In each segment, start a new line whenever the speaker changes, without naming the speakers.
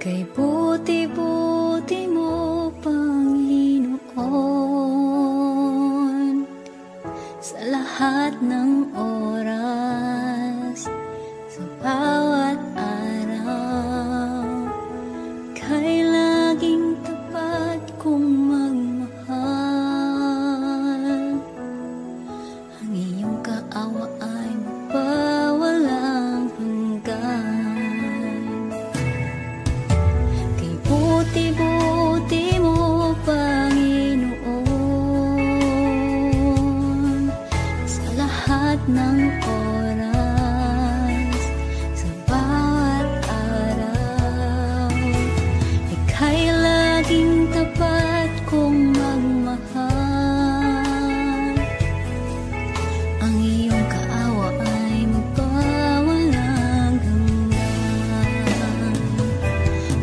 Kay buti-buti mo, Panginoon, sa lahat ng oras, sa bawat araw, kay laging tapat kong magmahal. ng oras, sa bawat araw, ika'y laging tapat kong magmahal. Ang iyong kaawa ay magpawalang hanggan.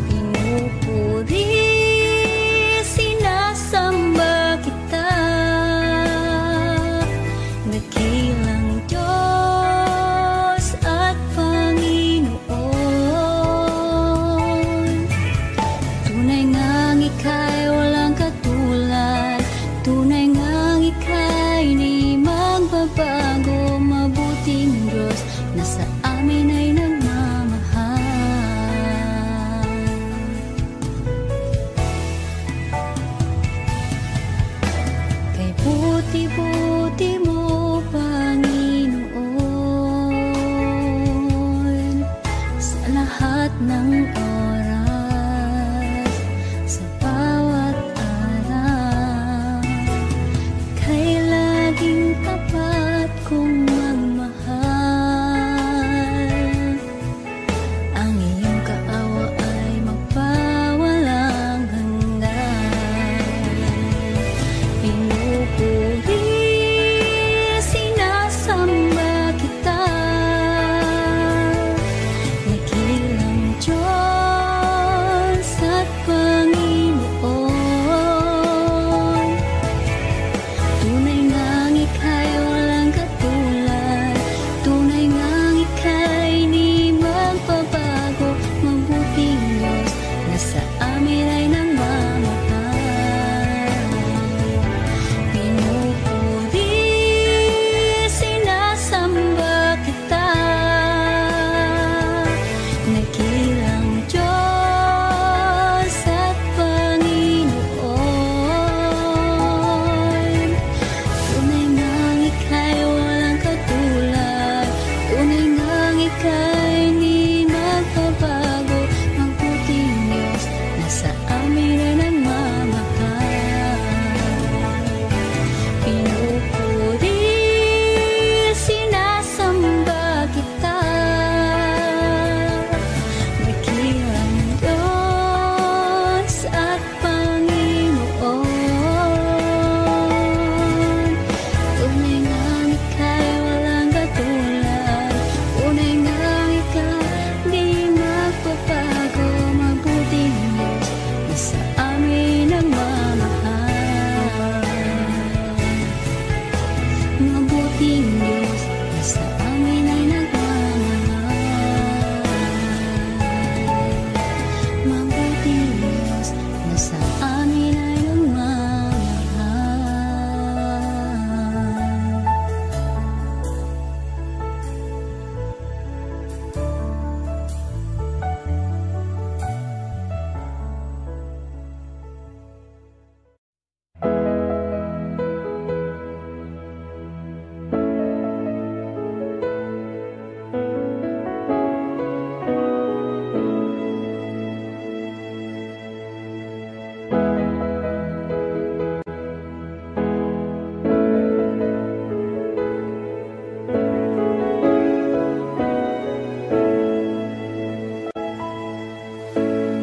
Pinupuri, sinasamba kita, dakilang Diyos at Panginoon. Tunay ngang ika'y walang katulad, tunay ngang ika'y di magbabago. Mabuting Diyos na sa amin ay nagmamahal. Kay buti-buti mo, Panginoon, sa lahat ng oras, sa bawat araw, ika'y laging tapat kong magmahal. Ang iyong kaawa ay magpawalang hanggan. Pinupuri, sinasamba kita, dakilang Diyos at Panginoon. Tunay ngang ika'y walang katulad, tunay ngang ika'y di magbabago. Mabuting Diyos na sa amin ay nagmamahal. Pinupuri, sinasamba kita, dakilang Diyos at Panginoon. Tunay ngang ika'y walang katulad, tunay ngang ika'y di magbabago. Mabuting Diyos na sa amin ay nagmamahal. Pinupuri, sinasamba kita, dakilang Diyos at Panginoon. Tunay ngang ika'y walang katulad, tunay ngang ika'y di magbabago. Mabuting Diyos na sa amin nagmamahal. Mabuting Diyos na sa amin ay nagmamahal. Mabuting Diyos na sa amin ay nagmamahal.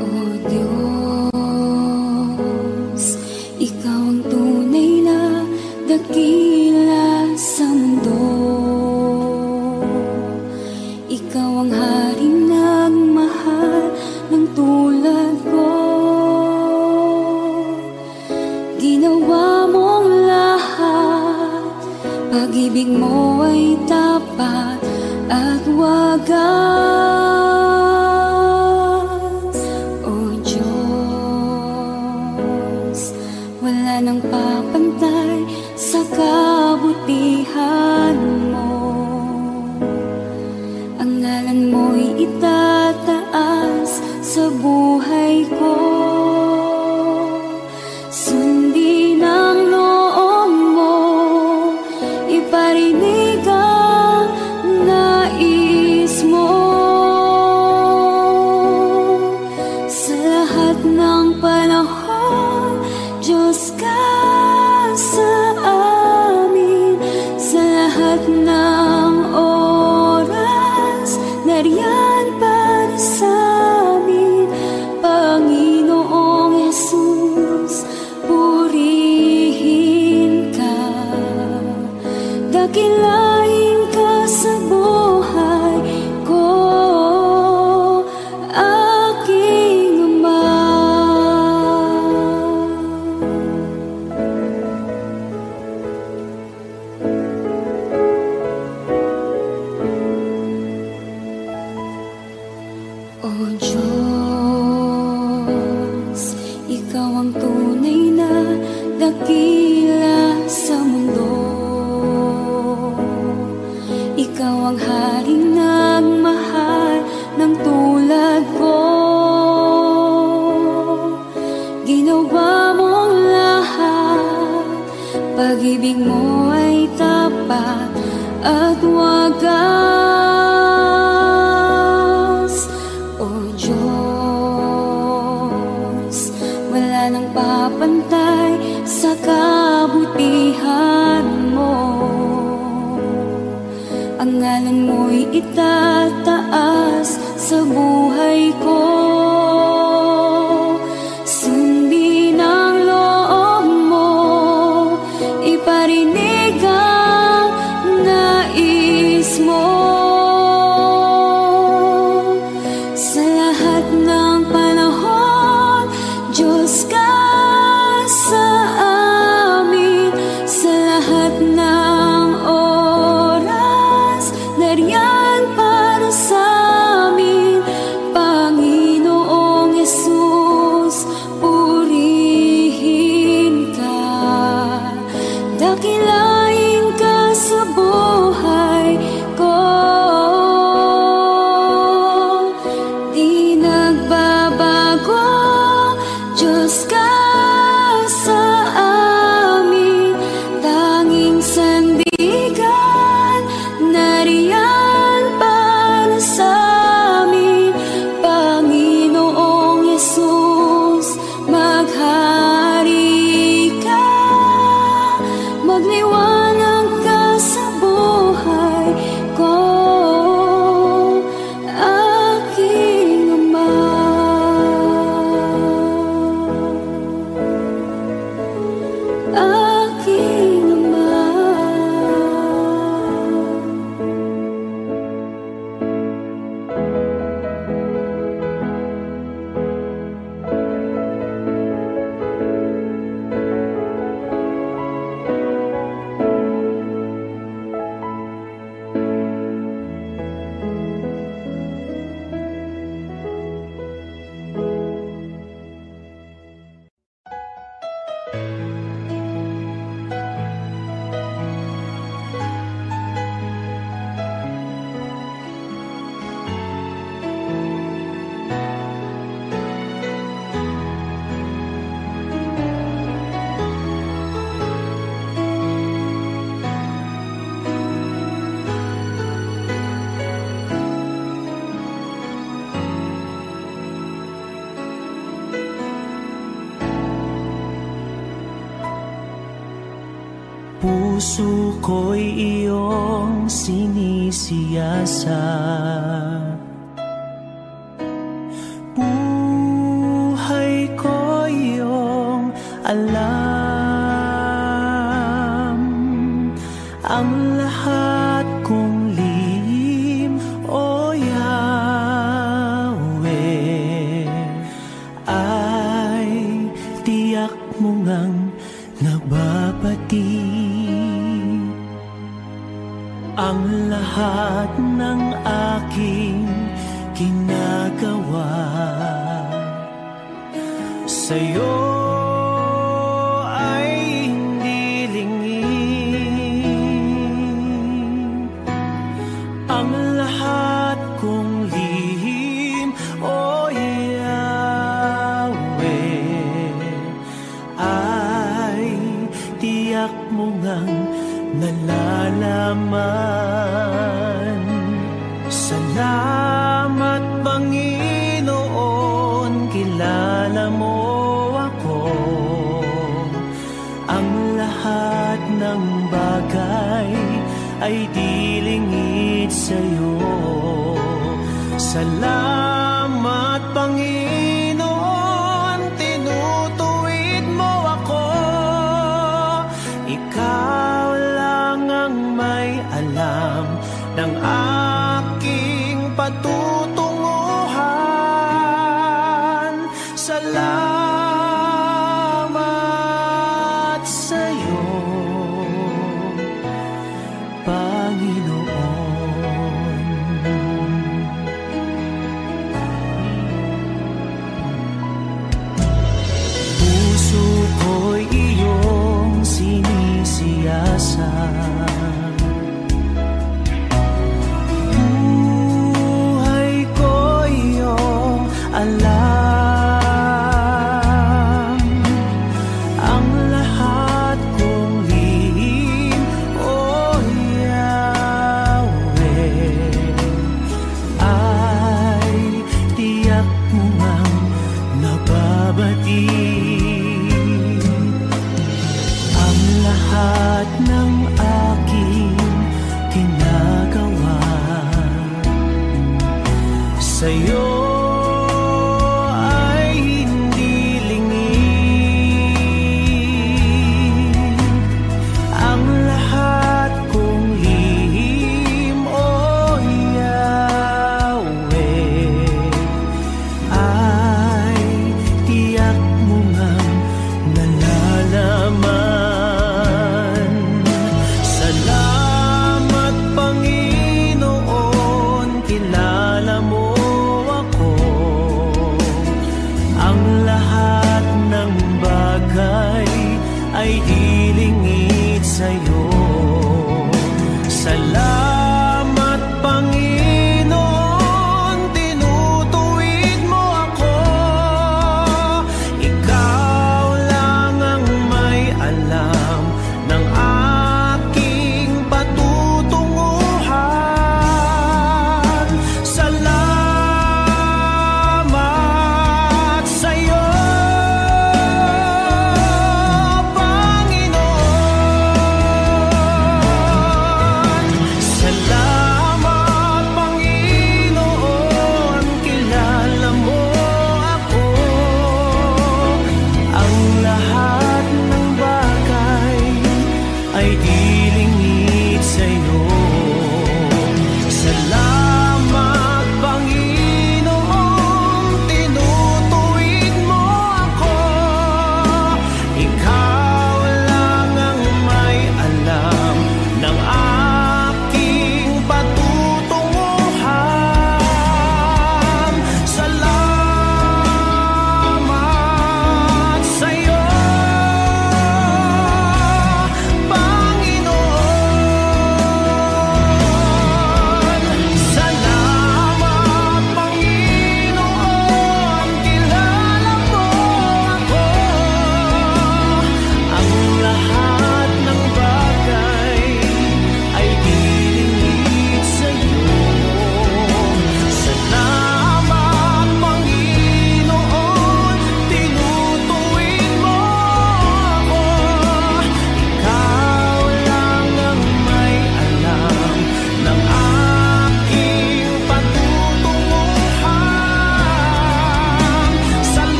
O Diyos, Ikaw ang tunay na dakila sa mundo. Ikaw ang haring nagmahal ng tulad ko. Ginawa mong lahat, pag-ibig mo ay tapat at wagas. O Diyos, wala nang papantay sa kabutihan mo. Ang ngalan mo'y itataas sa buhay ko. Sundin ang loob mo, iparinig ang nais mo. Sa lahat ng panahon, Diyos ka sa amin. Sa lahat lahat ng oras, nariyan para sa amin, Panginoong Jesus, purihin ka. Dakilain ka sa buhay ko, aking Ama. O Diyos, Ikaw ang tunay na dakila sa mundo. Ikaw ang haring nagmahal ng tulad ko. Ginawa mong lahat, pag-ibig mo ay tapat at wagas. O Diyos, wala nang papantay sa kabutihan mo. Ang ngalan mo'y itataas sa buhay ko. Sundin ang loob mo, iparinig ang nais mo. Sa lahat ng panahon, Diyos ka sa amin. Sa lahat ng oras, nariyan para sa amin, Panginoong Jesus, purihin ka. Dakilain ka sa buhay ko, di nagbabago. Diyos ka sa amin, tanging sandigan, nariyan para sa amin, Panginoong Jesus, maghari ka, magliwanag ka sa buhay ko, aking Ama. Aking Ama.
Puso ko'y iyong sinisiyasat, buhay ko iyong alam. Ang lahat kong lihim, O Yahweh, ay tiyak mo ngang nababati. Ang lahat ng aking ginagawa sa'yo ay hindi lingid. Ang lahat kong lihim, O Yahweh, ay tiyak mo ngang nalalaman. Salamat, Panginoon, kilala mo ako. Ang lahat ng bagay ay ay di lingid sa'yo. Salamat, Panginoon, tinutuwid mo ako. Ikaw lang ang may alam ng aking patutunguhan. Salamat sa'yo, Panginoon. Puso ko'y iyong sinisiyasat, buhay ko iyong alam. Ang lahat kong lihim, O Yahweh, ay tiyak mo ngang nababatid. Ang lahat ng aking ginagawa sa'yo ay hindi lingid. Ang lahat kong lihim, O Yahweh, ay tiyak mo ngang nalalaman. Salamat, Panginoon, kilala mo ako.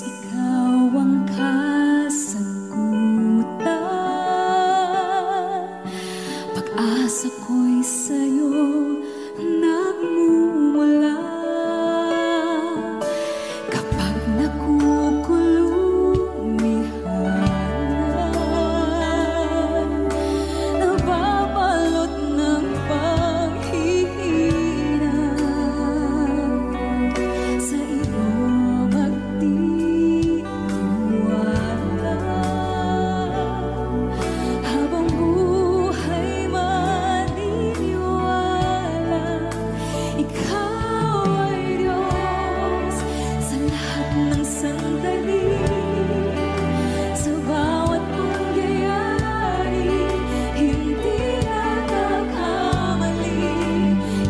ikaw ang kasagutan. Pag-asa ko'y sa'yo nagmumula. Kapag nakukulumihan, nababalot ng paghihirap, sa iyo magtitiwala. Habang buhay maniniwala, ikaw ay Diyos sa lahat ng sandali. Sa bawat pangyayari, hindi nagkakamali.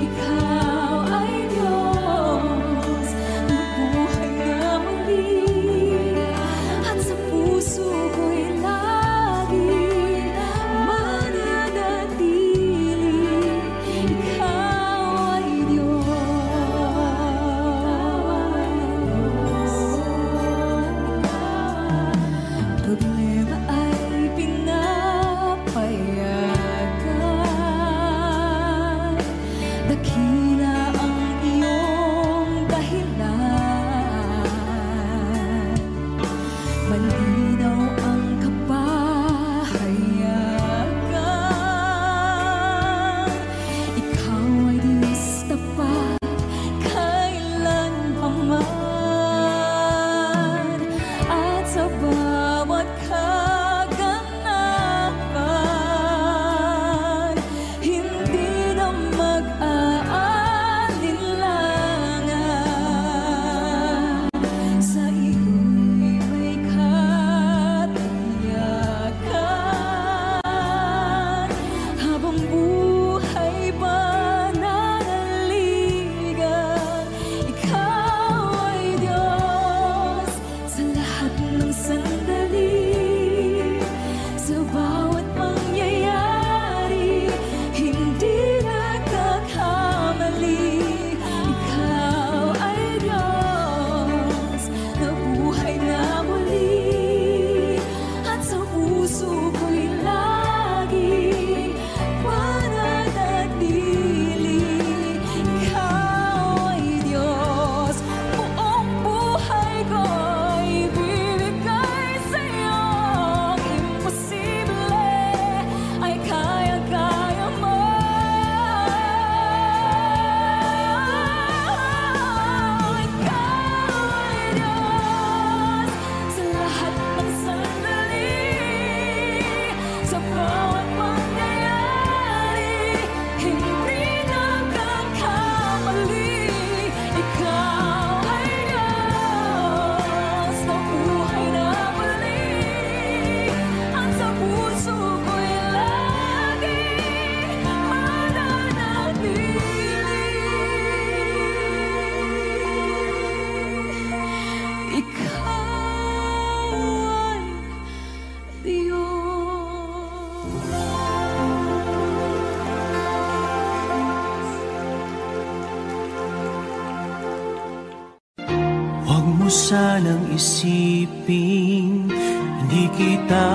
Ikaw ay Diyos, nabuhay na muli. At sa puso ko'y lagi mananatili. Ikaw ay Diyos. Problema ay pinapayagan, dakila ang iyong dahilan. Malinaw ang kapahayagan, ikaw ay Diyos tapat kailanpaman. At sa bawat kaganapan, hindi na mag-aalinlangan. Sa iyo'y may katiyakan. Habang buhay pananaligan, ikaw ay Diyos sa lahat ng sandali. Sa bawat pangyayari, hindi nagkakamali. Ikaw ay Diyos, nabuhay na muli. At sa puso ko'y lagi mananatili. Ikaw ay Diyos, buong buhay ko'y ibibigay sa'yo. Ang imposible ay kaya-kaya mo. Ikaw ay Diyos sa lahat ng sandali. Sa bawat pangyayari, hindi nagkakamali. Ikaw ay Diyos, nabuhay na muli. At sa puso ko'y lagi mananatili. Ikaw ay
Huwag mo sanang isipin, hindi kita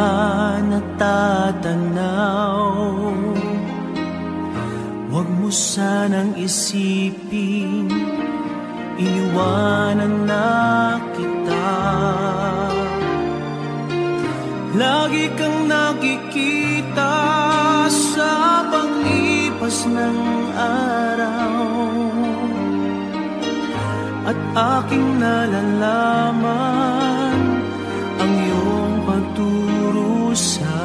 natatanaw. Huwag mo sanang isipin, iniwanan na kita. Lagi kang nakikita sa paglipas ng araw, at aking nalalaman ang iyong pagdurusa.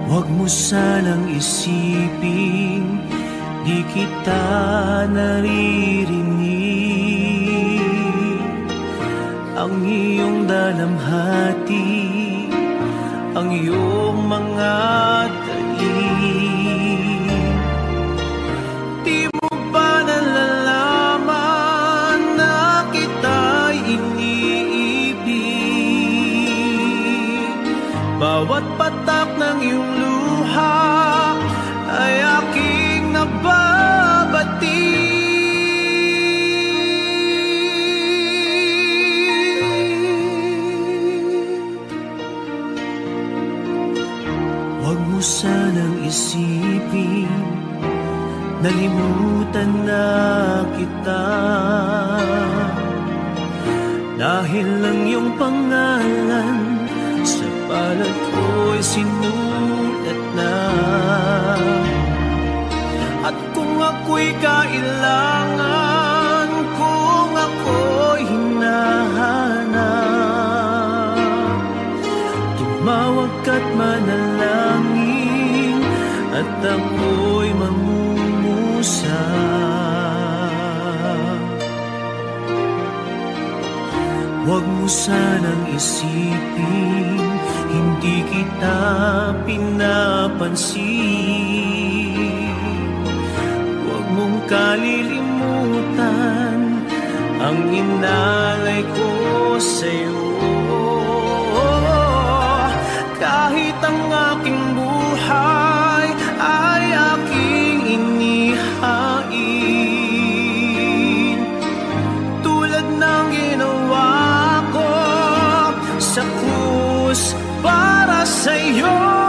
Huwag mo sanang isipin, di kita naririnig. Ang iyong dalamhati, ang iyong mga talim. Di mo ba nalalaman na kita'y iniibig? Bawat patak ng iyong luha ay aking nababati. nalimutan na kita. Dahil lang iyong pangalan sa palad ko'y sinulat na. At kung ako'y kailangan, kung ako'y hinahanap, tumawag ka't manalangin at ako'y mangumusa. Huwag mo sanang isipin, hindi kita pinapansin. Huwag mong kalilimutan ang inalay ko sa'yo. Kahit ang aking buhay ay aking inihain, tulad ng ginawa sa krus para sa'yo.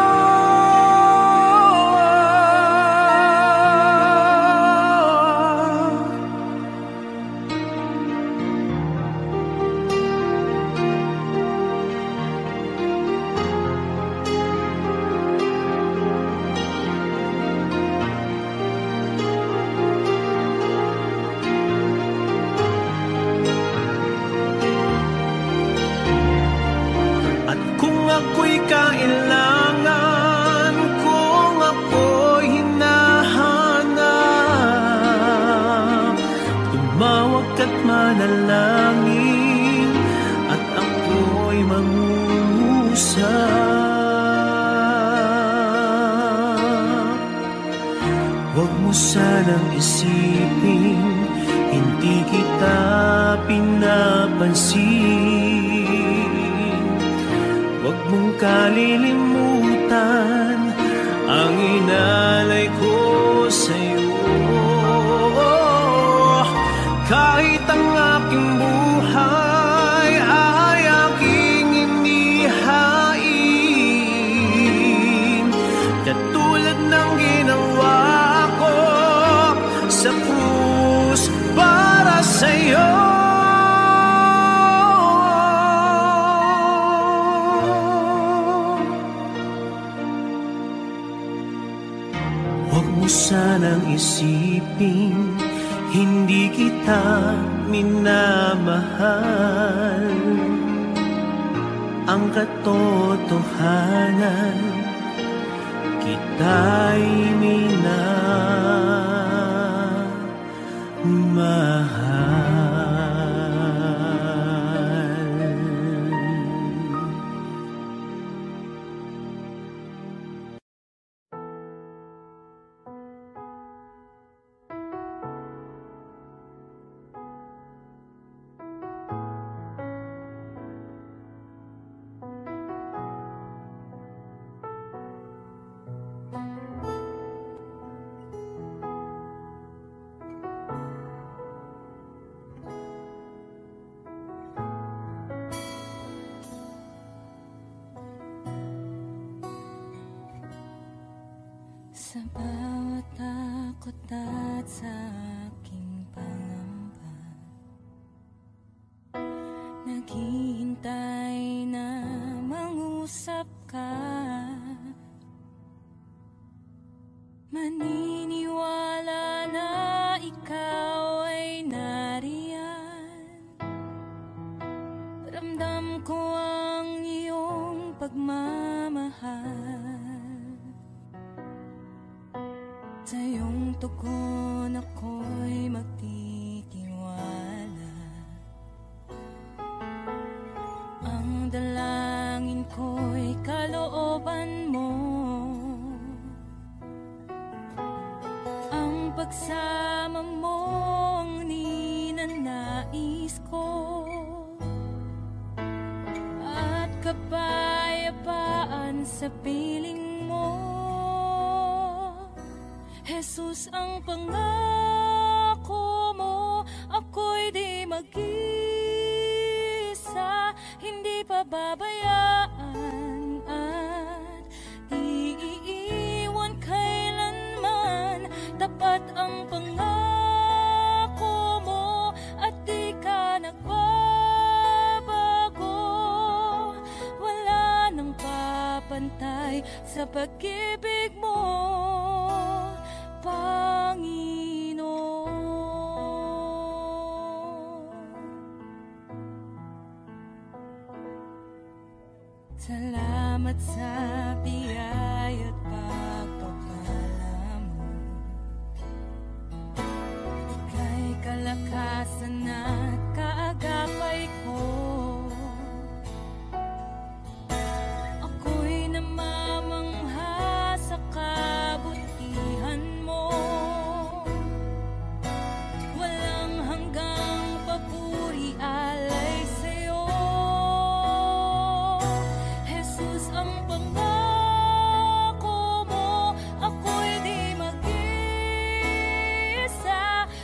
Ako'y kailangan, kung ako'y hinahanap, tumawag ka't manalangin at ako'y mangungusap. Huwag mo sanang isipin, hindi kita pinapansin. Huwag mong kalilimutan ang inalay ko sa'yo. Kahit ang aking buhay ay aking inihain, katulad ng ginawa ko sa krus para sa'yo. Sanang isipin, hindi kita minamahal. Ang katotohanan, kita'y minamahal.
Sa bawat takot at sa aking pangamba, naghihintay na mangusap ka. Maniniwala na ikaw ay nariyan. Ramdam ko ang iyong pagmamahal. Sa iyong tugon ako'y magtitiwala. Ang dalangin ko'y kalooban mo. Ang pagsama mo ang ninanais ko. At kapayapaan sa piling mo. Jesus, ang pangako mo, ako'y di mag-isa, hindi pababayaan at di iiwan kailanman. Tapat ang
sa pag-ibig mo, Panginoon. Salamat sa biyaya at pagpapala mo. Ika'y kalakasan at kaagapay ko. Ako'y namamangha sa kabutihan mo. Walang hanggang papuri alay sa'yo. Jesus, ang pangako mo, ako'y di mag-isa,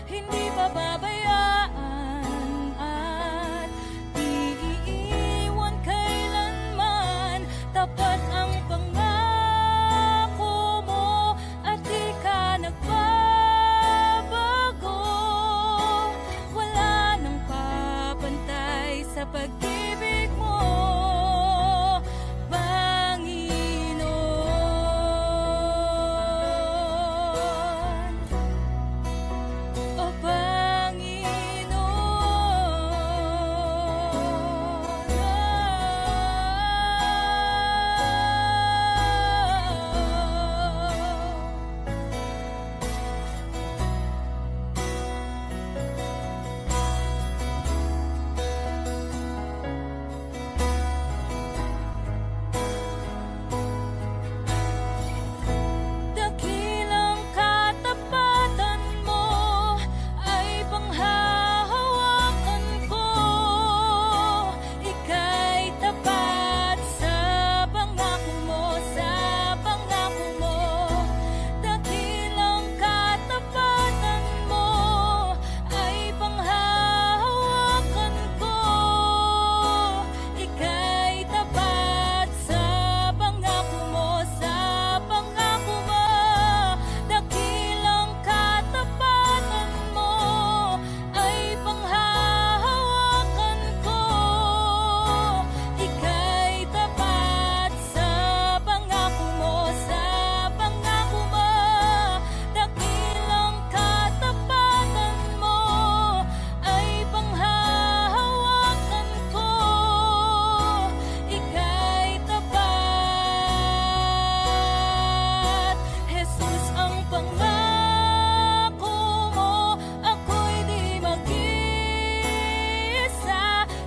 hindi pababayaan at di iiwan kailanman. Tapat ang pangako mo at di ka nagbabago. Wala nang papantay sa pag-ibig mo, Panginoon. O dakilang katapatan mo ay panghahawakan ko. Ika'y tapat sa pangako mo, sa pangako mo. Dakilang katapatan mo ay panghahawakan ko. Ika'y tapat sa pangako mo, sa pangako mo. Dakilang katapatan mo ay panghahawakan ko. Ika'y tapat sa pangako mo, sa pangako mo. Dakilang katapatan mo ay panghahawakan ko. Ika'y tapat. Jesus, ang pangako mo, ako'y di mag-isa,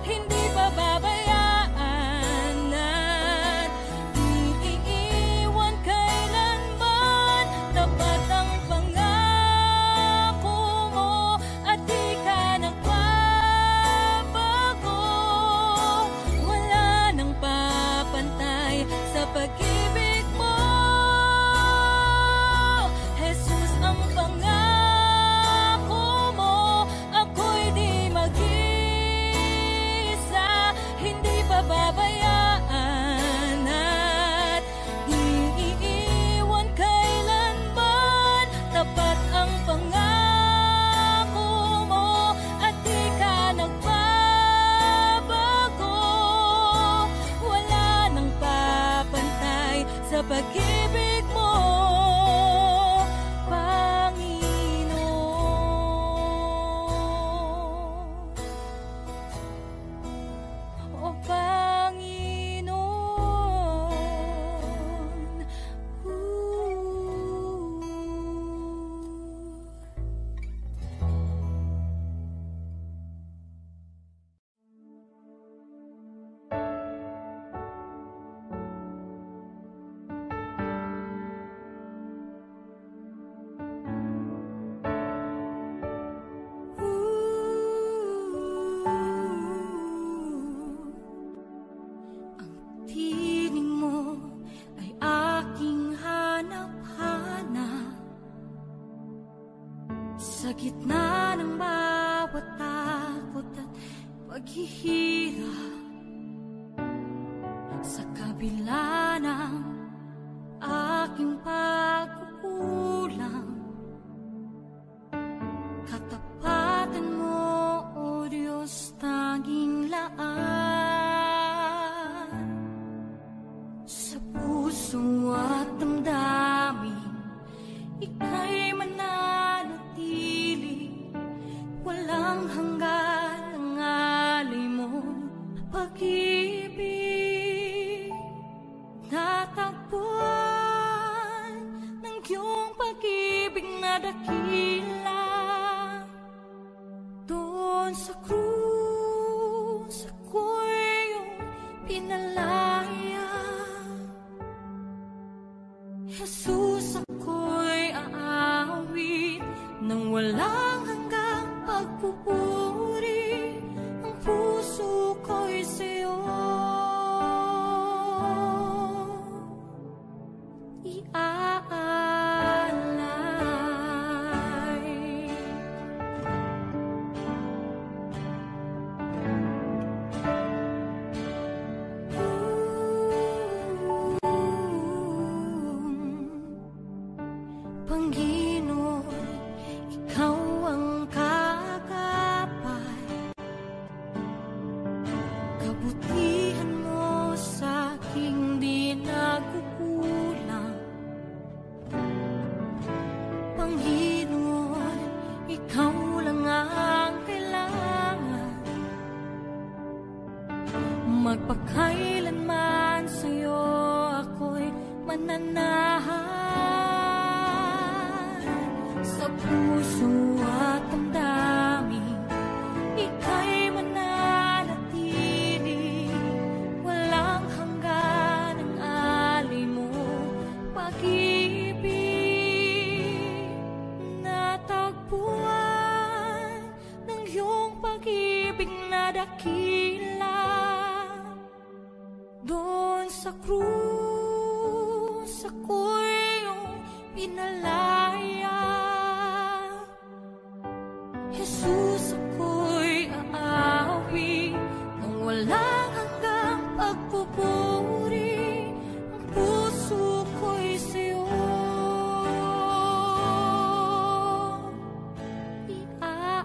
hindi pababayaan at di iiwan kailanman. Tapat ang pangako mo at di ka nagbabago. Wala nang papantay sa pag-ibig mo, Jesus, ang pangako mo, ako'y di mag-isa, hindi pababayaan at di iiwan kailanman. Tapat ang pangako mo at di ka nagbabago. Wala nang papantay sa pag-ibig mo, Panginoon. O Panginoon. Ang tinig mo ay aking hanap-hanap sa gitna ng bawat takot at paghihirap. Sa kabila ng aking pagkukulang, katapatan mo, O Diyos, tanging laan. Sa puso at walang hanggan ang alay mong pag-ibig. Natagpuan ng iyong pag-ibig na dakila. Doon sa krus ako'y iyong pinalaya. Jesus, ako'y aawit nang walang hanggang pagpupuri. Ang puso ko'y sa'yo iaalay. Panginoon, ikaw ang kagapay. Kabutihan mo sa aking di nagkukulang. Panginoon, ikaw lang ang kailangan. Magpakailanman sa'yo ako'y mananahan. Sa puso at damdamin, ika'y mananatili. Walang hanggan ang alay mo pag-ibig. Natagpuan ng iyong pag-ibig na dakila. Doon sa krus ako'y iyong pinalaya. Jesus, ako'y aawi nang walang hanggang pagpupuri. Ang puso ko'y sa'yo iaalay.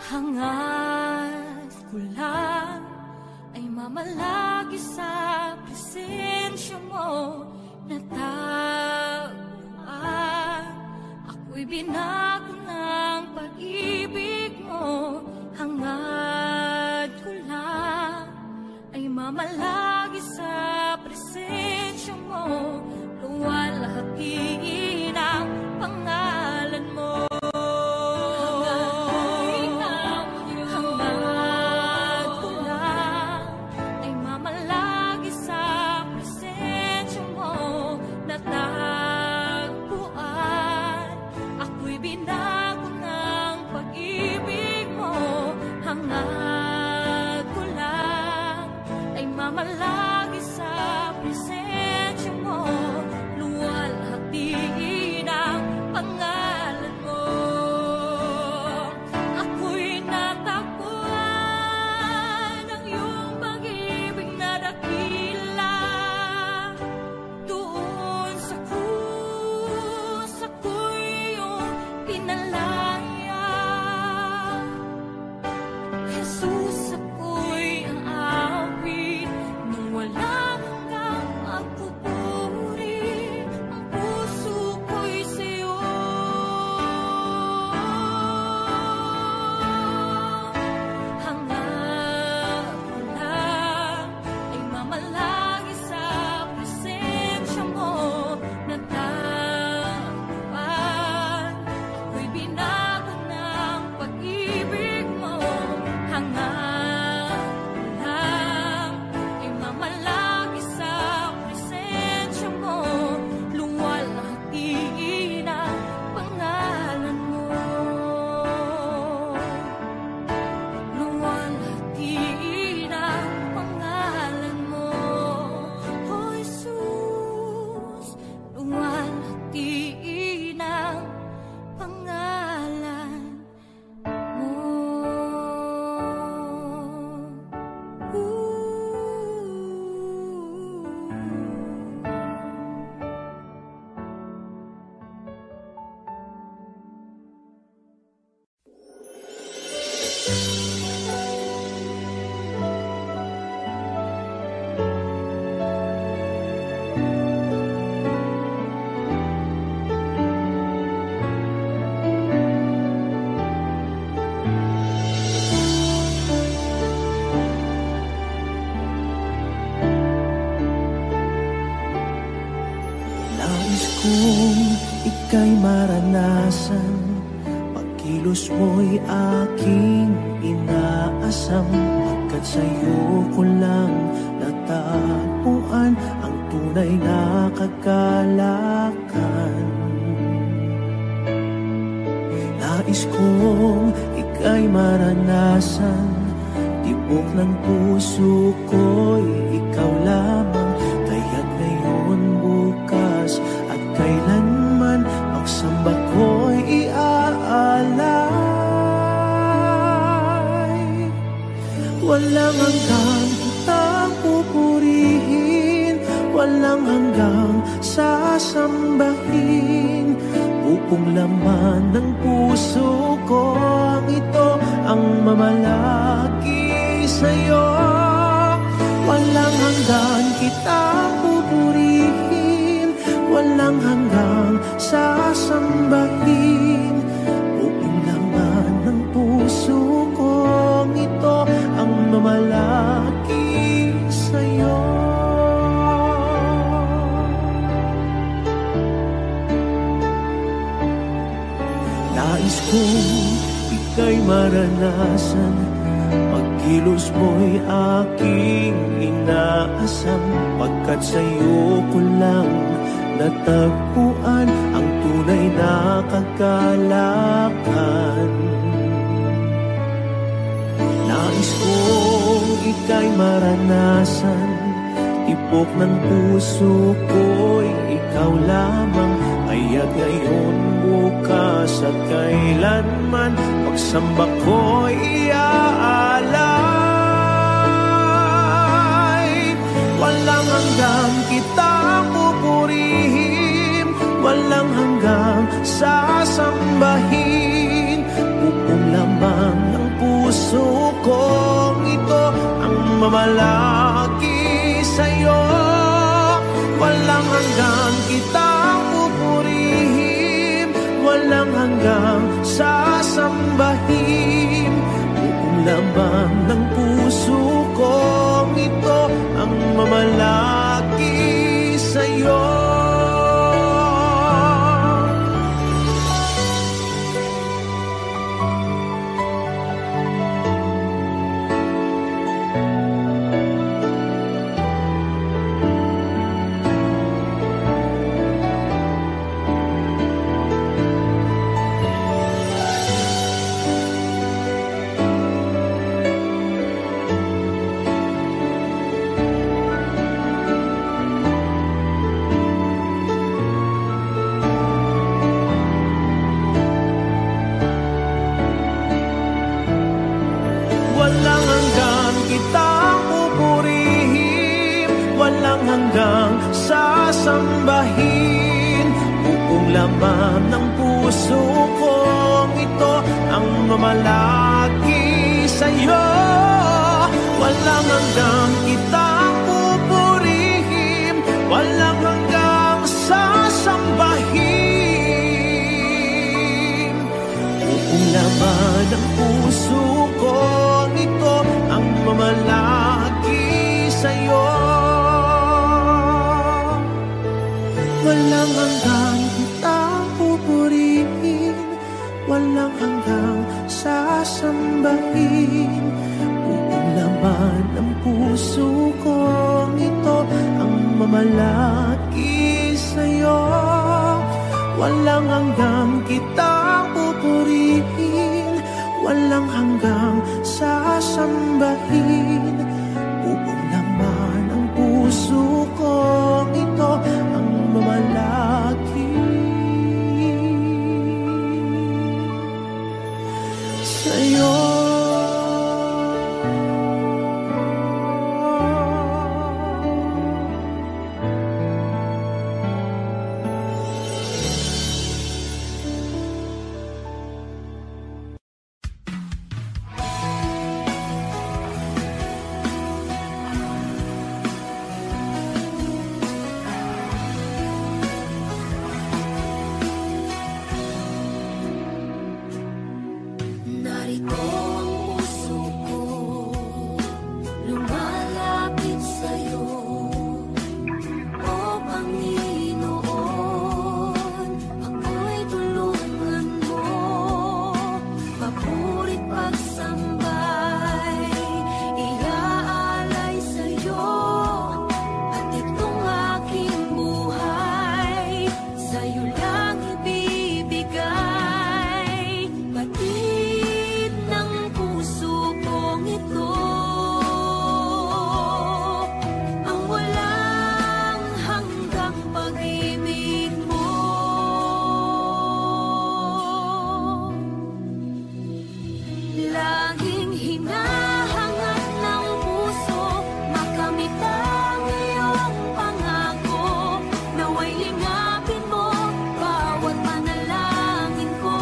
Hangad ko lang ay mamalagi sa presensya mo. Natagpuan ako'y binago ng pag-ibig mo. Hangad ko lang ay mamalagi sa presensya mo. Luwalhati ang pangalan mo. Natagpuan ako'y binago ng pag-ibig.
Kung ika'y maranasan, pagkilos mo'y aking inaasam. Pagkat sa'yo ko lang natagpuan ang tunay na kagalakan. Nais kong ika'y maranasan, tibok ng puso ko'y ikaw lamang. Kaya't ngayon, bukas at kailanman, pagsamba ko'y iaalay. Walang hanggang kitang pupurihin, walang hanggang sasambahin. Upong laman ng puso ko ang ito ang mamalaki sa'yo. Walang hanggan kitang pupurihin, walang hanggang sasambahin. Upong laman ng puso ko ang ito ang mamalaki sa'yo. Nais kong ika'y maranasan, pagkilos mo'y aking inaasam. Pagkat sa'yo ko lang natagpuan ang tunay na kagalakan. Nais kong ika'y maranasan, tibok ng puso ko'y ikaw lamang. Kaya't ngayon, bukas at kailanman, pagsamba ko'y iaalay. Walang hanggang kitang pupurihin, walang hanggang sasambahin. Upong laman ng puso kong ito ang mamalaki sa'yo. Walang hanggang kitang pupurihin, walang hanggang sasambahin. Upong laman ng puso kong ito ang mamalaki sa'yo. Hanggang sasambahin. Upong laman ng puso kong ito ang mamalaki sa'yo. Walang hanggang kitang pupurihin, walang hanggang sasambahin. Upong laman ng puso kong ito ang mamalaki sa'yo. Walang hanggang kitang pupurihin, walang hanggang sasambahin. Upong laman ng puso kong ito ang mamalaki sa'yo. Walang hanggang kitang pupurihin, walang hanggang sasambahin. Upong laman ng puso kong ito ang mamalaki sa'yo.
Laging hinahangat ng puso, makamit ang iyong pangako. Naway lingapin mo bawat panalangin ko.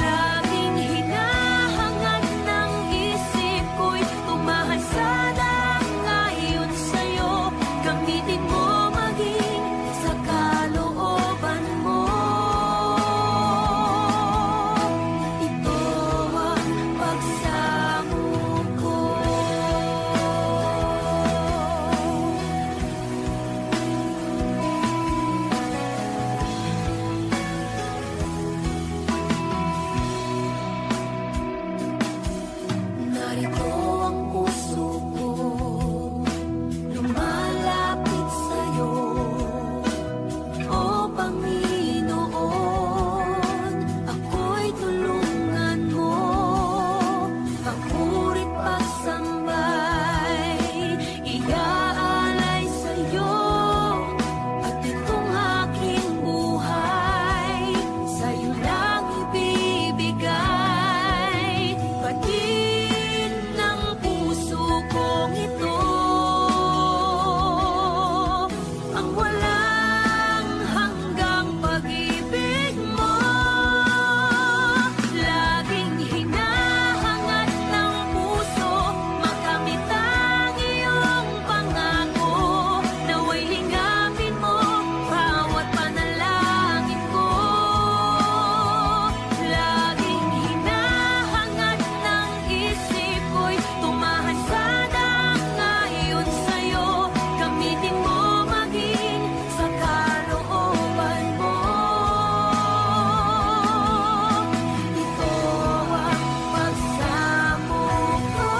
Laging hinahangat ng isip ko'y tumahal sa ngayon sa'yo. Gamitin mo maging sa kalooban mo. Ito ang pagsamo ko. Narito ang puso ko, lumalapit sa'yo. O Panginoon, ako'y tulungan mo. Pagurit pagsambay, iaalay sa'yo. At itong aking buhay, sa'yo lang ibibigay. Batid ng puso kong ito, ang walang hanggang pag-ibig mo. Laging hinahangat ng puso, makamit ang iyong pangako. Naway lingapin mo bawat panalangin ko. Laging hinahangat ng isip ko'y tumahal sa ngayon sa'yo. Gamitin mo maging sa kalooban mo. Ito ang pagsamo ko.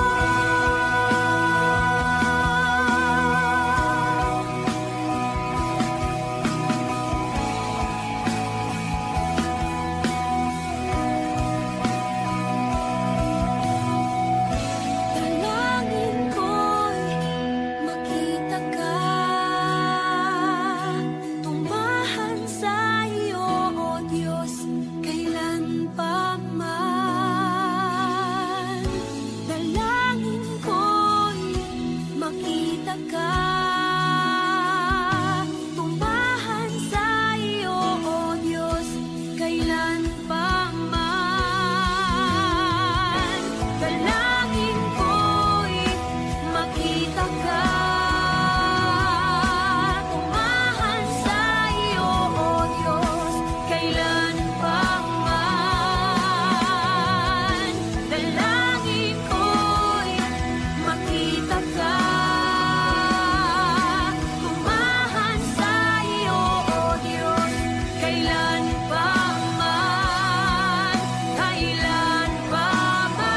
Dalangin ko'y makita ka, tumahan sa iyo, O Diyos, kailan pa man. Dalangin ko'y makita ka, tumahan sa iyo, O Diyos, kailan pa man. Dalangin ko'y makita ka, tumahan sa iyo, O Diyos, kailan pa man. Dalangin ko'y makita ka, tumahan sa iyo, O Diyos, kailan pa man. Kailan pa man.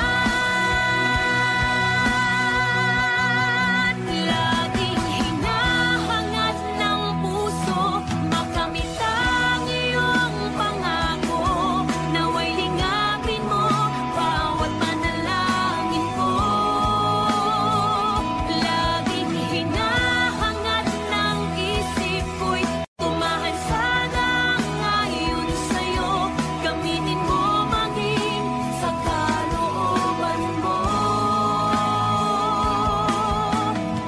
Laging hinahangat ng puso, makamit ang iyong pangako. Naway lingapin mo bawat panalangin ko. Laging hinahangat ng isip ko'y tumahal sa ngayon sa'yo. Gamitin mo maging sa kalooban mo.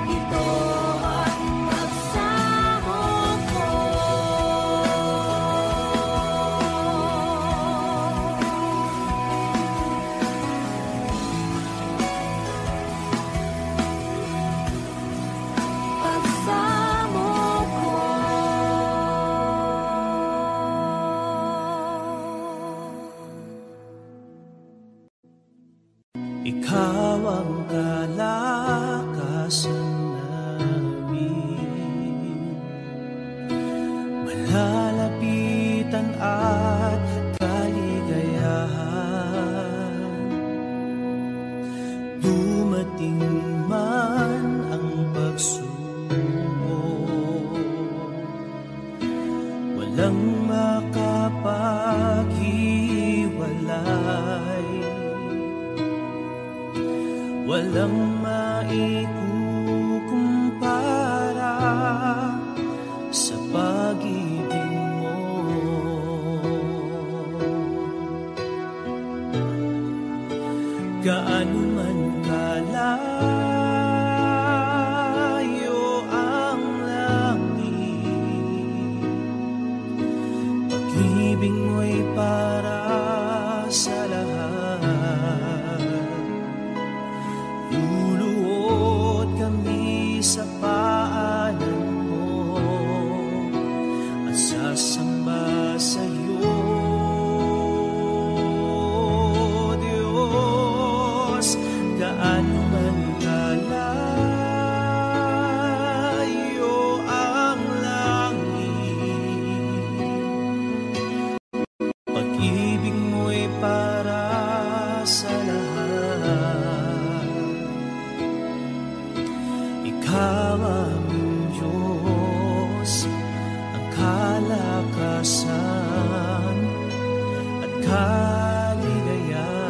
Ito ang pagsamo ko. Pagsamo ko.
Ikaw ang kalakasan namin, malalapitan at kaligayahan. Dumating man ang pagsubok, walang makapaghiwalay, walang maikukumpara sa pag pag-ibig mo. gaano man kalayo ang langit, pag-ibig mo'y para sa lahat. Luluhod kami sa paanan mo at sasamba sa iyo, Diyos. Gaano man kalayo ang langit, pag-ibig mo'y para sa lahat. Ikaw aming Diyos, ang kalakasan at kaligayahan.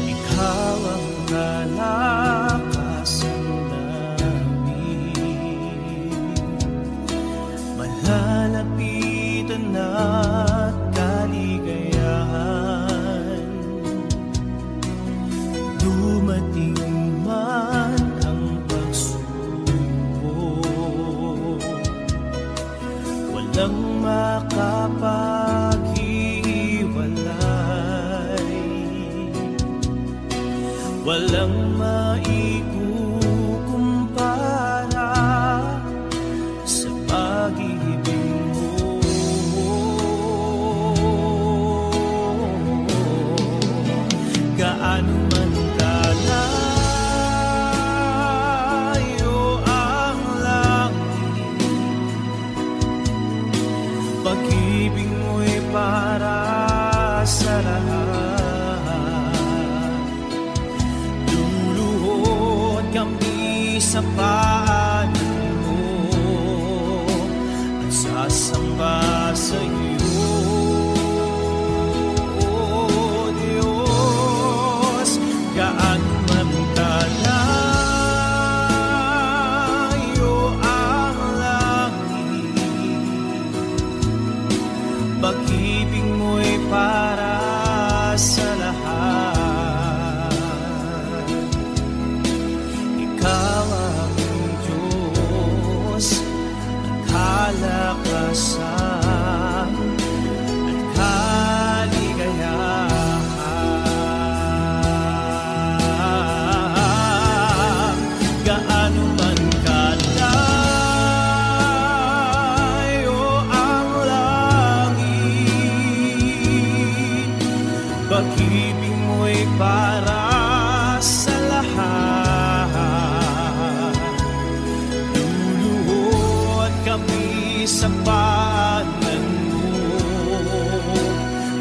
Ikaw ang kalakasan namin, malalapitan at kaligayahan. Dumating man ang pagsubok, walang makapaghiwalay, walang maikukumpara sa pag-ibig mo. Gaano man kalayo ang langit, pag-ibig mo'y para sa lahat. Luluhod kami sa paanan mo at sasamba sa iyo, Diyos. Gaano man kalayo ang langit, pag-ibig mo'y para sa lahat. Ikaw ang Diyos, ang kalakasan at kaligayahan. Gaano man kalayo ang langit, pag-ibig mo'y para sa lahat. Luluhod kami sa paanan mo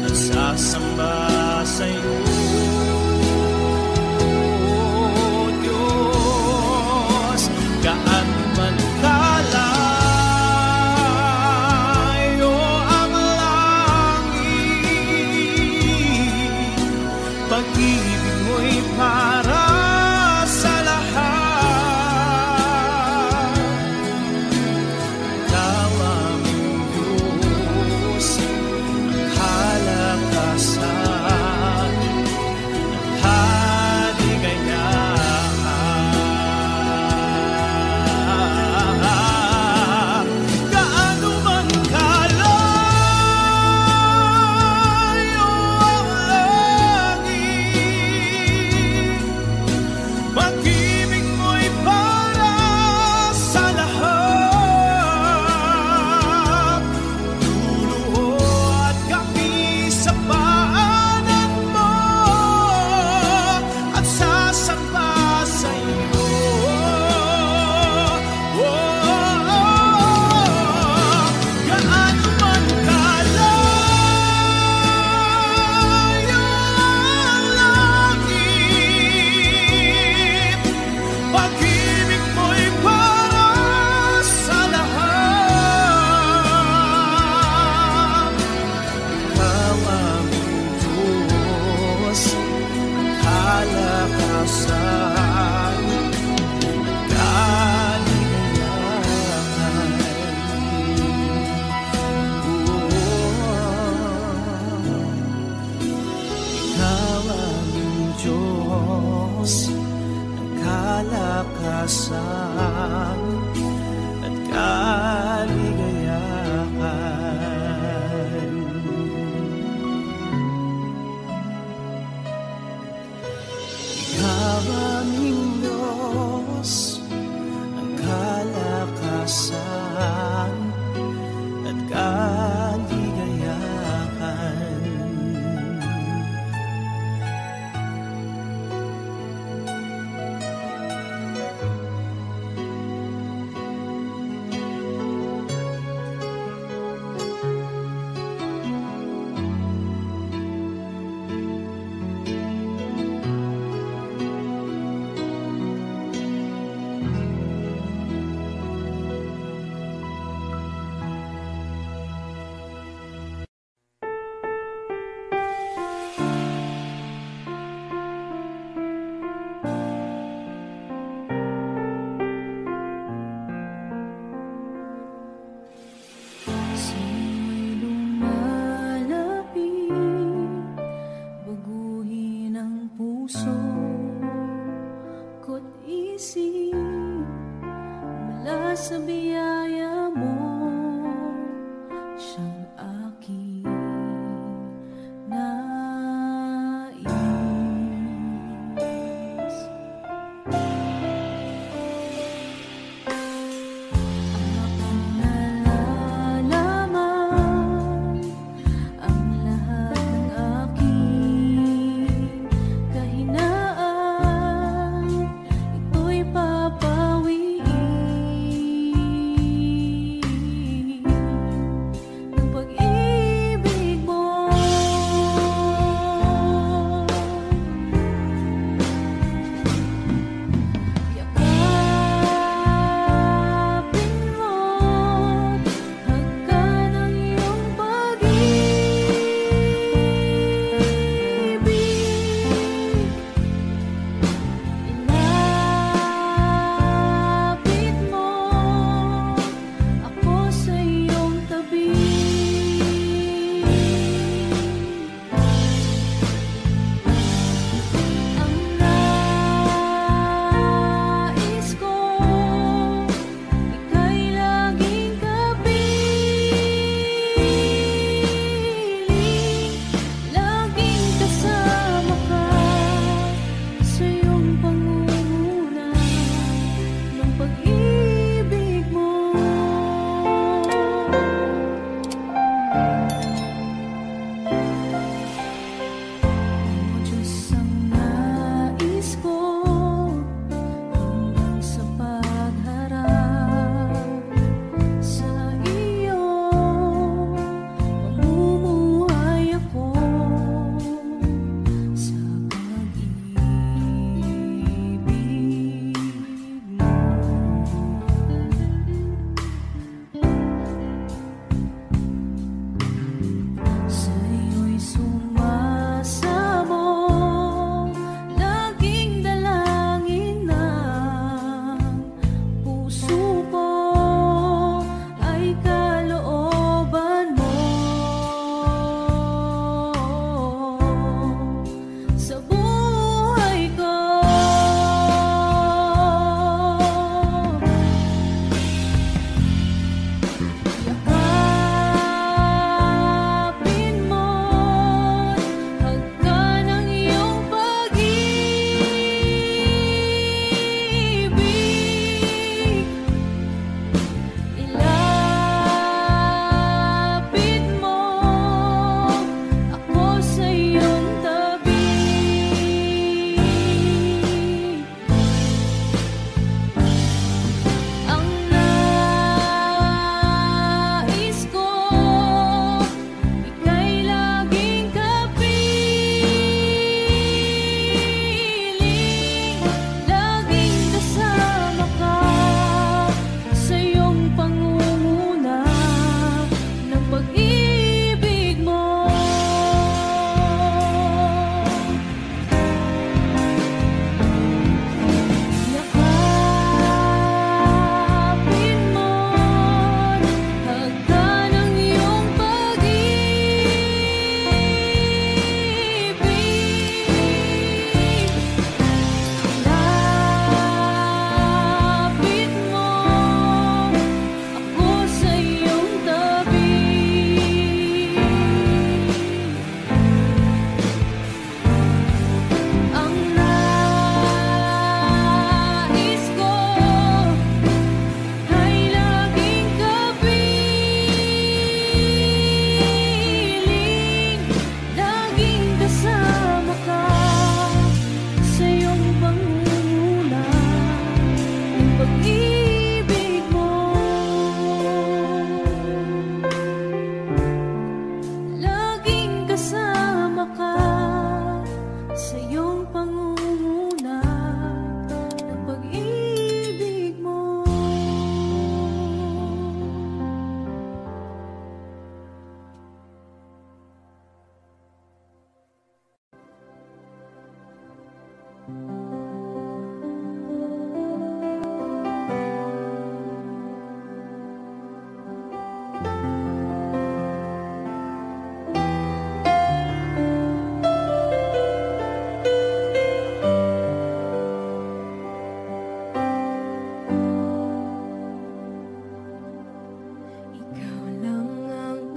at sasamba sa iyo, Diyos. Gaano man kalayo ang langit, pag-ibig mo'y para sa lahat. Ikaw aming Diyos, ang kalakasan
siyang aking nais. Aking nalalaman ang lahat ng aking kahinaan, ito'y papawiin ng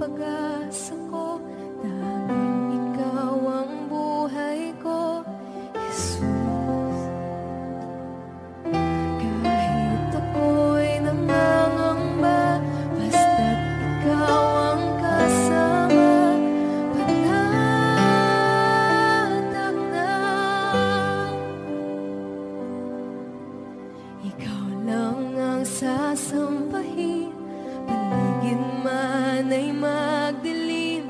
pag-asa ko, tanging ikaw ang buhay ko, Jesus. Kahit ako'y nangangamba, basta't ikaw ang kasama, panatag na. Ikaw lang ang sasampahin, paligid man ay magdilim,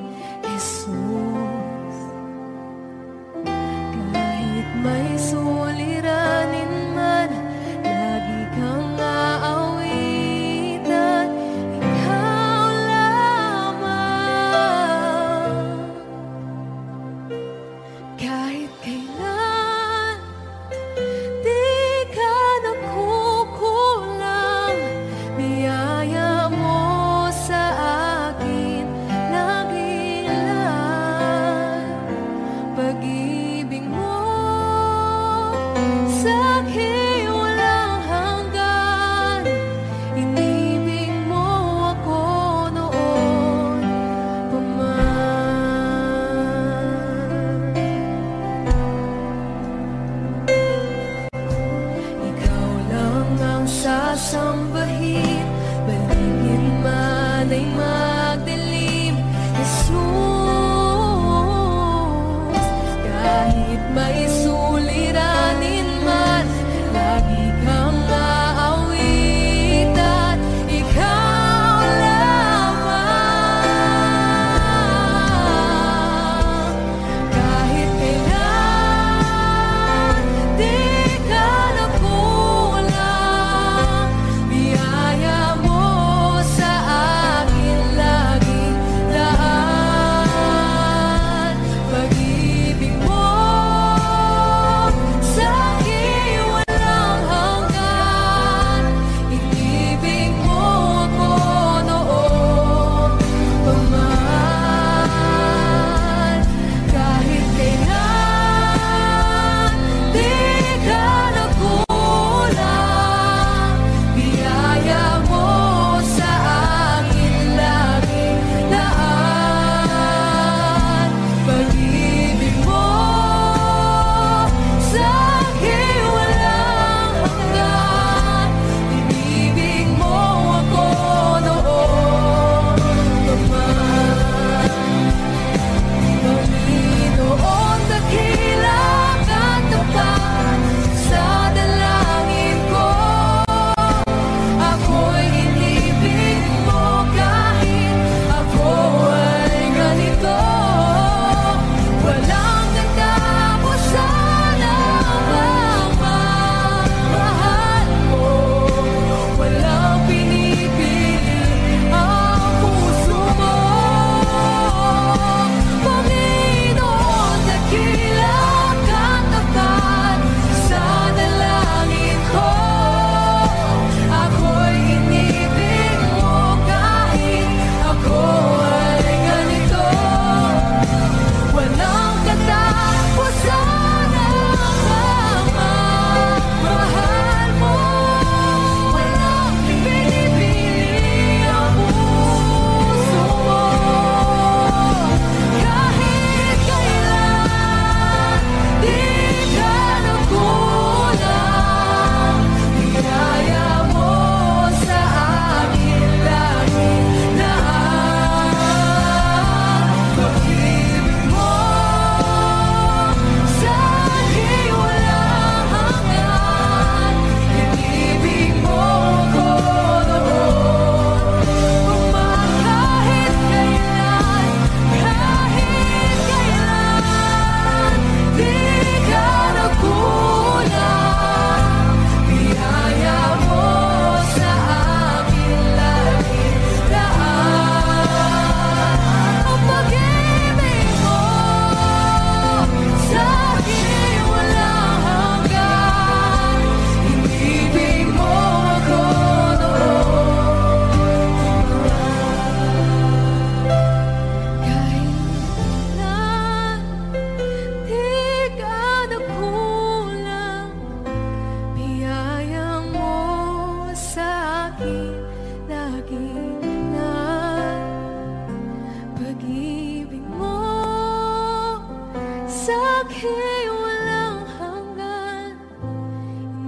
aking walang hanggan.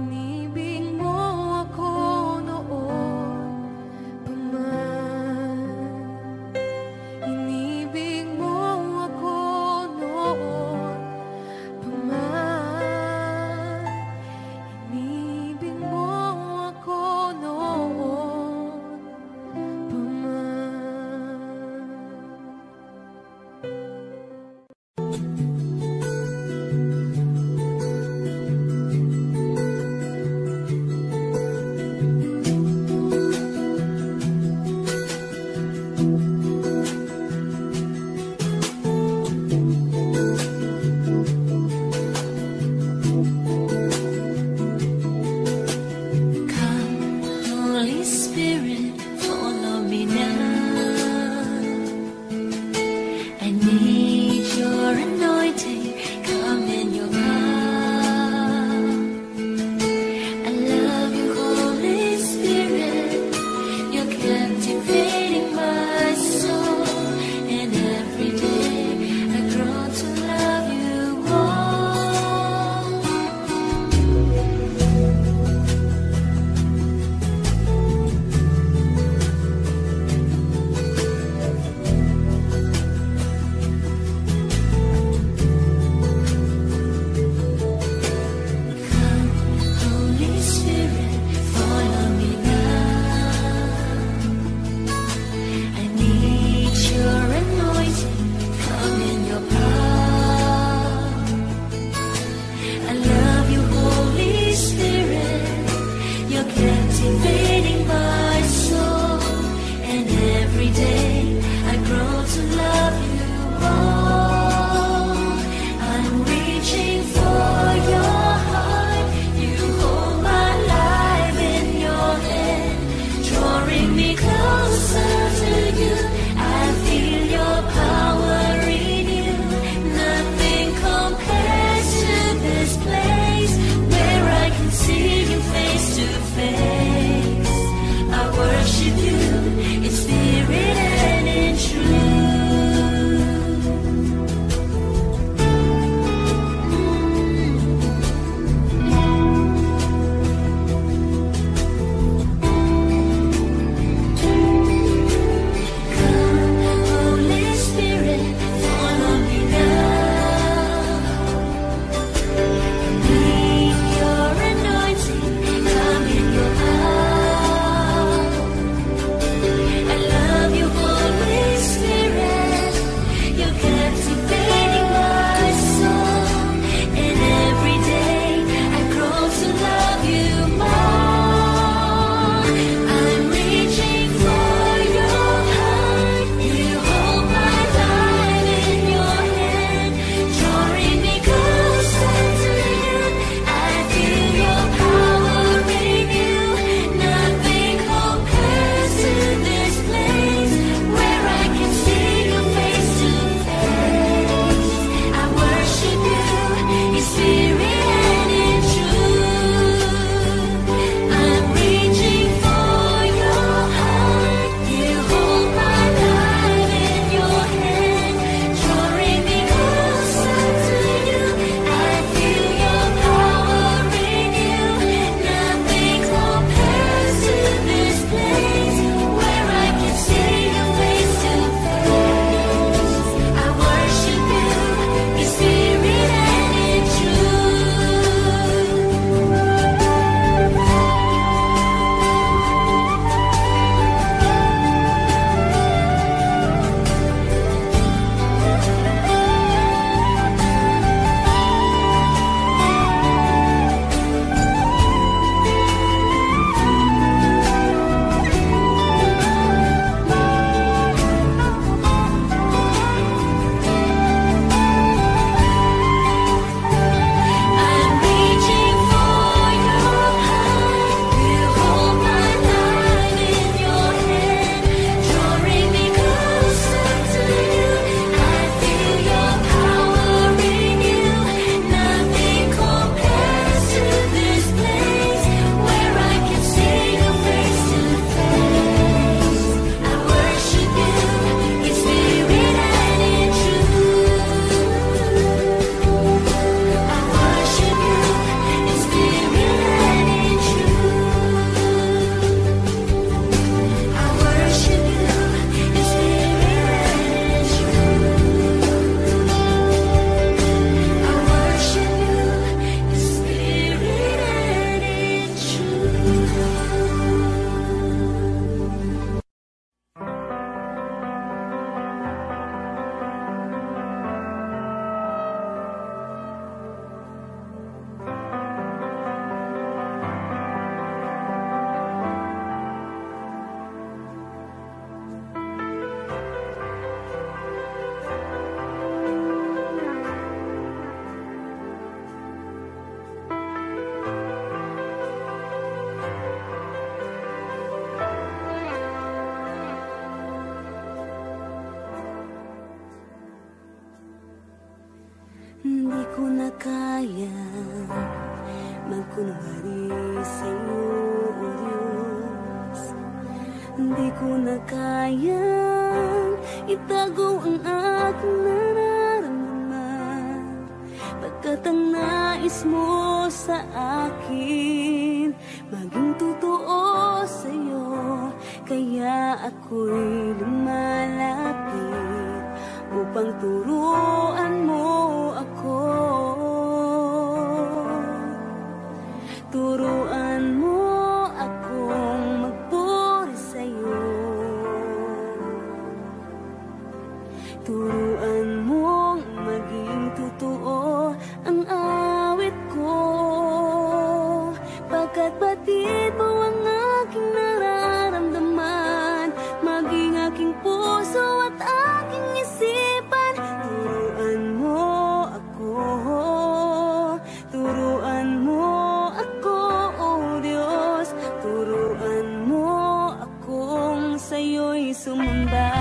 Inibig mo ako noon pa man. Inibig mo ako noon pa man. Inibig mo ako noon pa man.
kaya magkunwari sa'yo, O Diyos. Hindi ko na kayang itago ang aking nararamdaman, pagkat ang nais mo sa akin maging totoo sa'yo. Kaya ako'y lumalapit upang turuan mo ako. Turuan mo akong magpuri sa'yo. Turuan mong maging totoo ang awit ko, pagkat batid mo ang aking nararamdaman, maging aking puso at aking isipan. Turuan mo ako, turuan mo ako, O Diyos. Turuan mo akong sa'yo'y sumamba.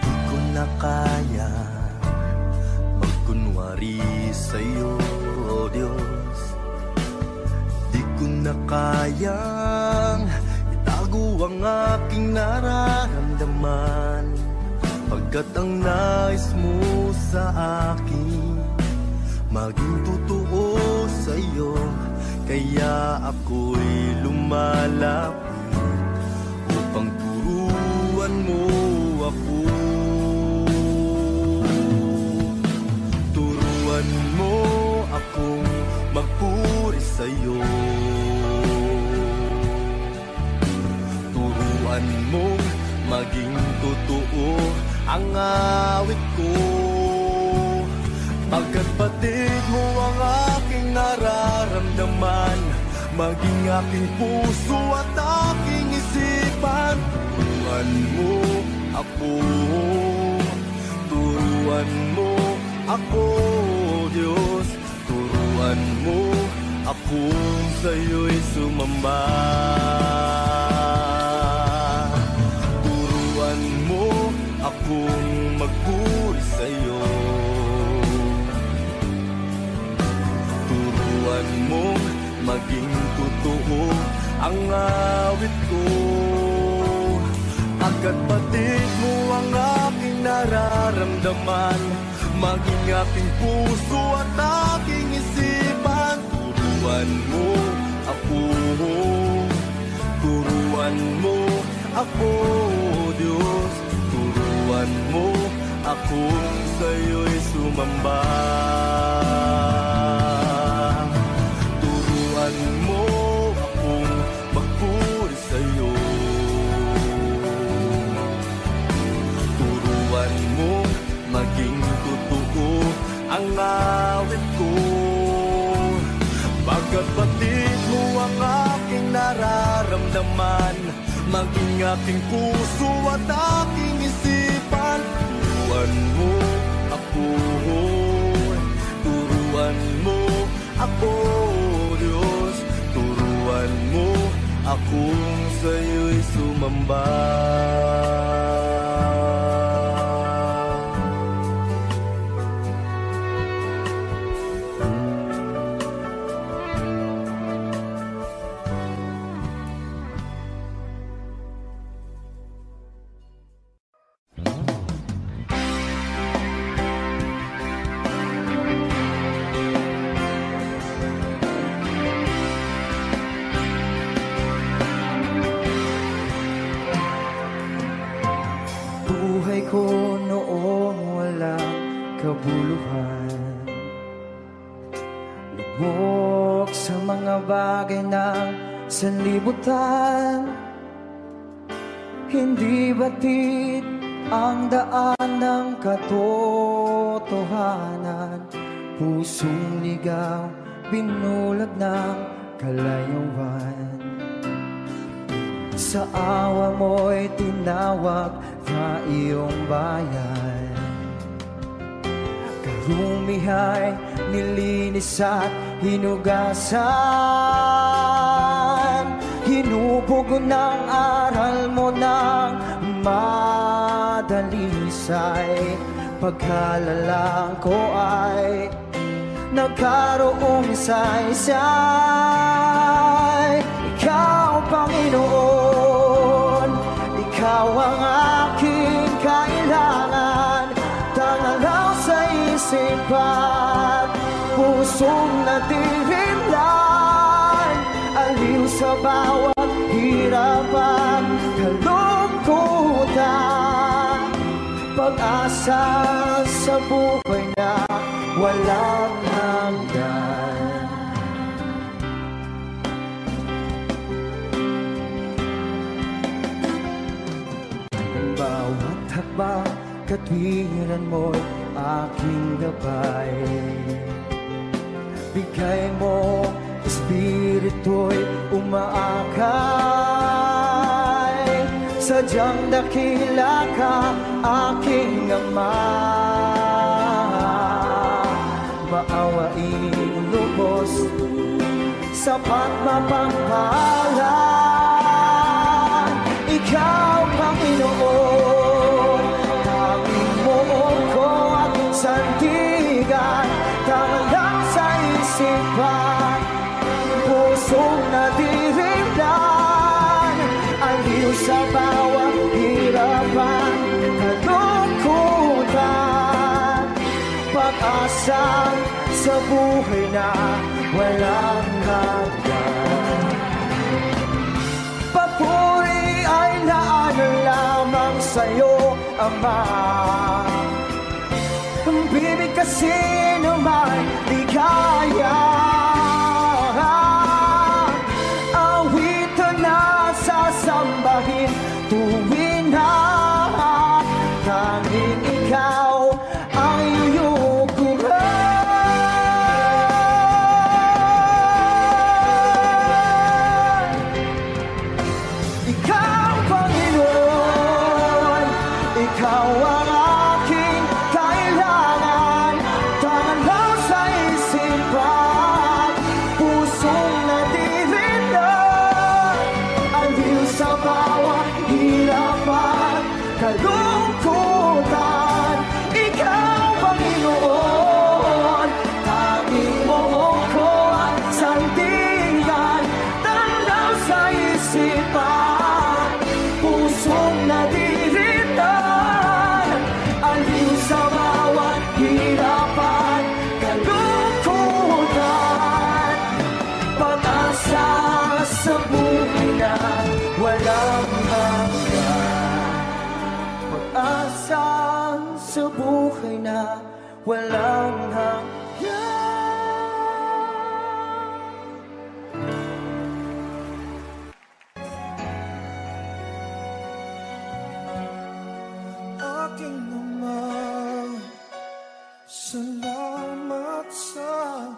Di ko na kaya magkunwari sa'yo, O Diyos. Di ko na kayang itago ang aking nararamdaman, pagkat ang nais mo sa akin maging totoo sa'yo. Kaya ako'y lumalapit upang turuan mo ako. Turuan mo akong magpuri sa'yo. Turuan mong maging totoo ang awit ko, pagkat batid mo ang aking nararamdaman, maging aking puso at aking isipan. Turuan mo ako, turuan mo ako, Diyos. Turuan mo akong sa'yo'y sumamba. Turuan mo akong magpuri sa'yo. Turuan mong maging totoo ang awit ko, pagkat batid mo ang aking nararamdaman, maging aking puso at aking isipan. Turuan mo ako, turuan mo ako, Diyos. Turuan mo akong sa'yo'y sumamba. Turuan mo akong magpuri sa'yo. Turuan mo maging totoo ang awit ko, pagkat batid mo ang aking nararamdaman, maging aking puso at aking isipan. Turuan mo ako, turuan mo ako, Diyos. Turuan mo akong sa'yo'y sumamba.
Buhay ko noong walang kabuluhan, lubog sa mga bagay ng sanlibutan. Hindi batid ang daan ng katotohanan, pusong ligaw, binulag ng kalayuan. Sa awa mo'y tinawag na iyong bayan, karumihay nilinis at hinugasan. Hinubog ng aral mo ng husay. Pagkalalang ko ay nagkaroong saysay. Ikaw, Panginoon, ikaw ang aking kailangan. Tangalaw sa isipan, pusong natirimlan, aliw sa bawat hirapan, kalungkutan, pag-asa sa buhay na walang hanggan. Bawat hakbang, katwiran mo'y aking gabay. Bigay mo, espiritu'y umaakay. Sadyang dakila ka, aking Ama. Maawaing lubos, sapat mapangpalan. Ikaw, Panginoon, tanging mo ko at sandigan. Tanglang sa isipan, pusong nadirimlan, aliw sa bawat hirapan, kalungkutan, pag-asa sa buhay na walang hanggan. Papuri ay naanan lamang sa'yo, Ama. Bibig kasi naman di kaya. Awitan na sasambahin tuwin na tanging ikaw ang iyukuran. Ikaw, Panginoon, ikaw ang aking kailangan. Tangalaw sa isipan, pusong nadirinlan, aliw sa bawat hirapan, kalungkutan. Ikaw, Panginoon, tanging mo ko at sandigan. Tangalaw sa isipan, pusong nadirinlan, aliw sa bawat hirapan, kalungkutan, pag-asa sa buhay na walang hanggan. Pag-asa sa buhay na walang hanggan.
Aking Ama, salamat sa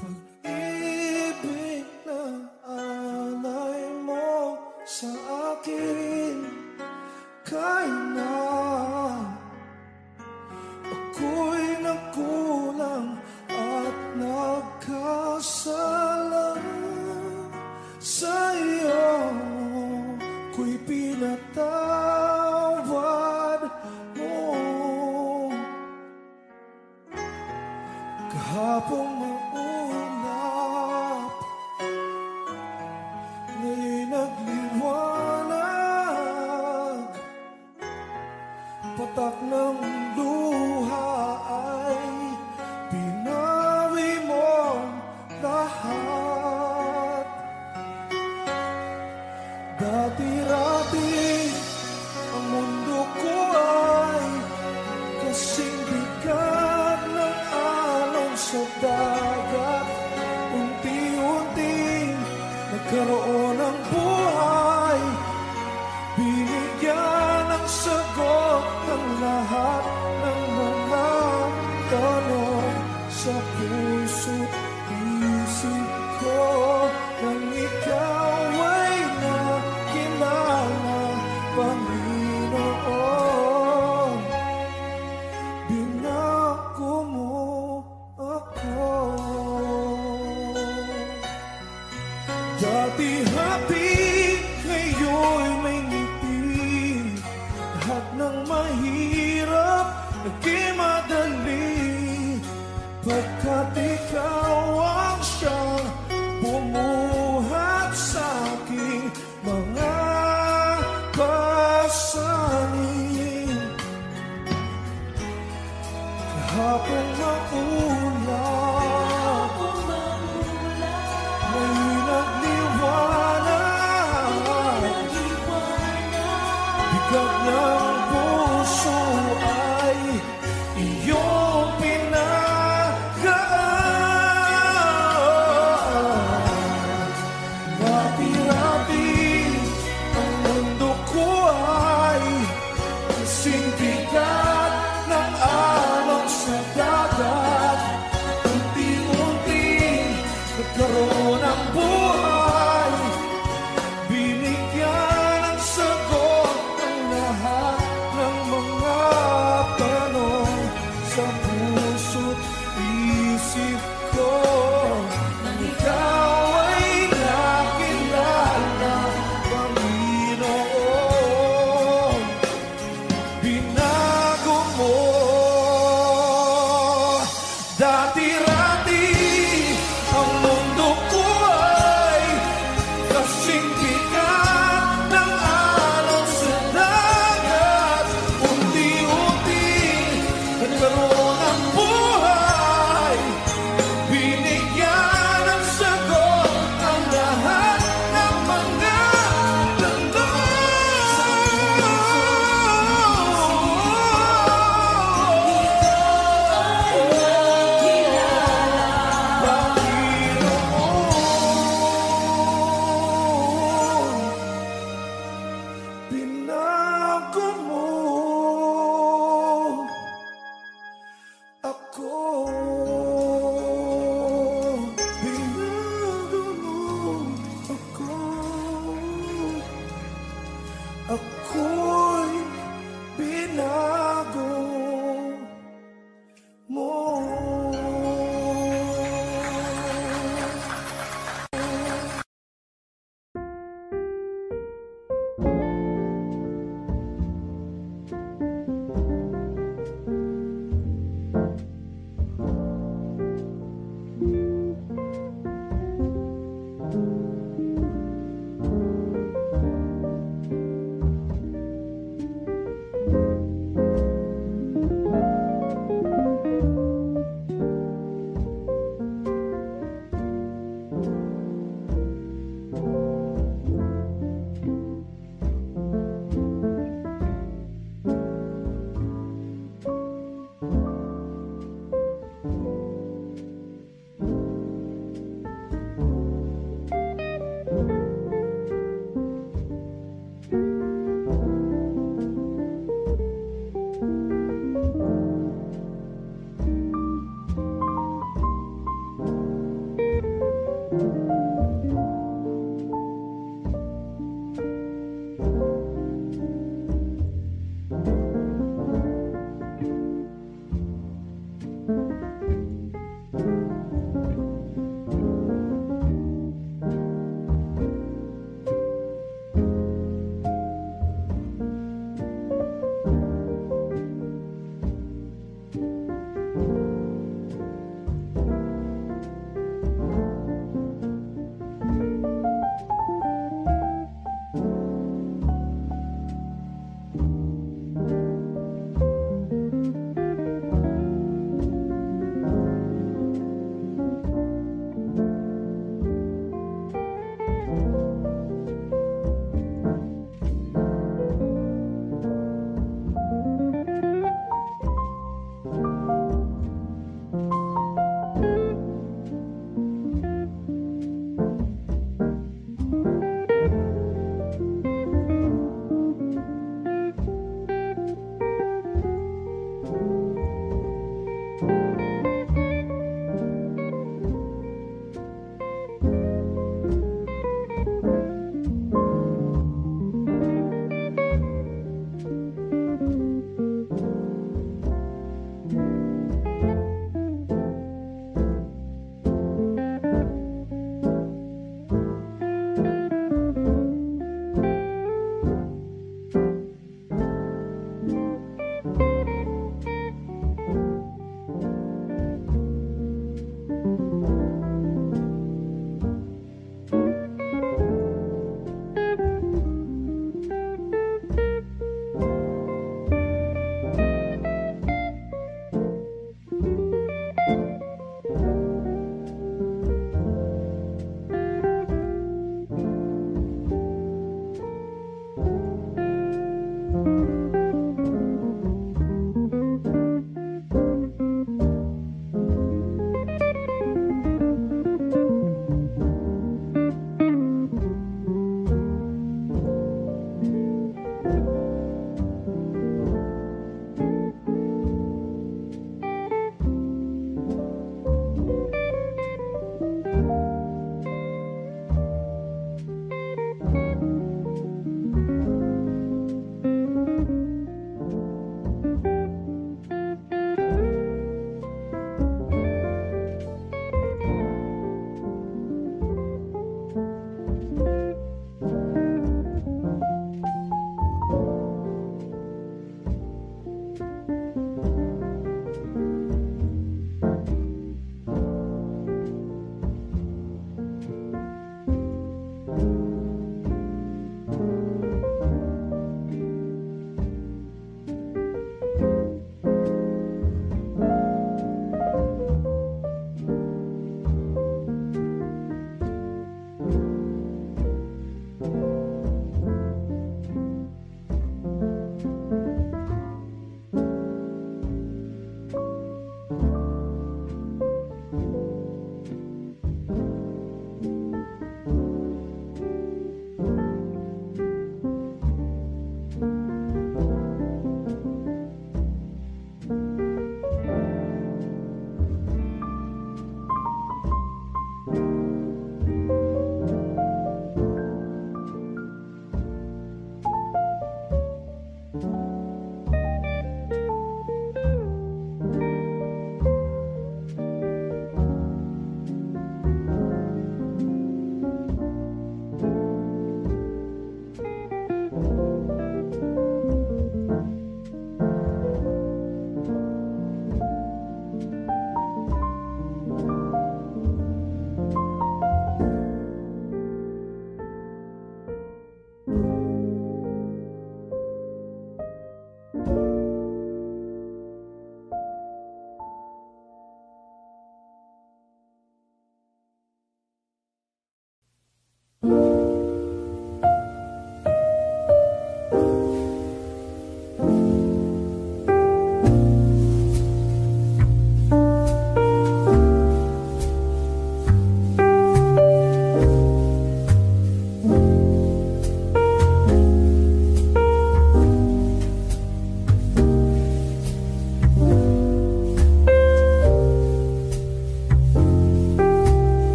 pag-ibig na alay mo sa akin. Kahit na ako'y nagkulang at nagkasala sa iyo, ko'y pinatawad mo. Kahapon maulap, ngayon'y nagliwanag. Patak ng luha ay pinawi mo lahat. Dati-rati ang mundo ko ay kasing bigat ng alon sa dagat. Unti-unting nagkaroon ng buhay, binigyan ng sagot ng lahat ng mga tanong sa puso't isip ko. Nang ikaw ay nakilala, Panginoon, binako mo ako. Dati happy, ngayon'y may ngiti. Lahat ng mahirap Naging madali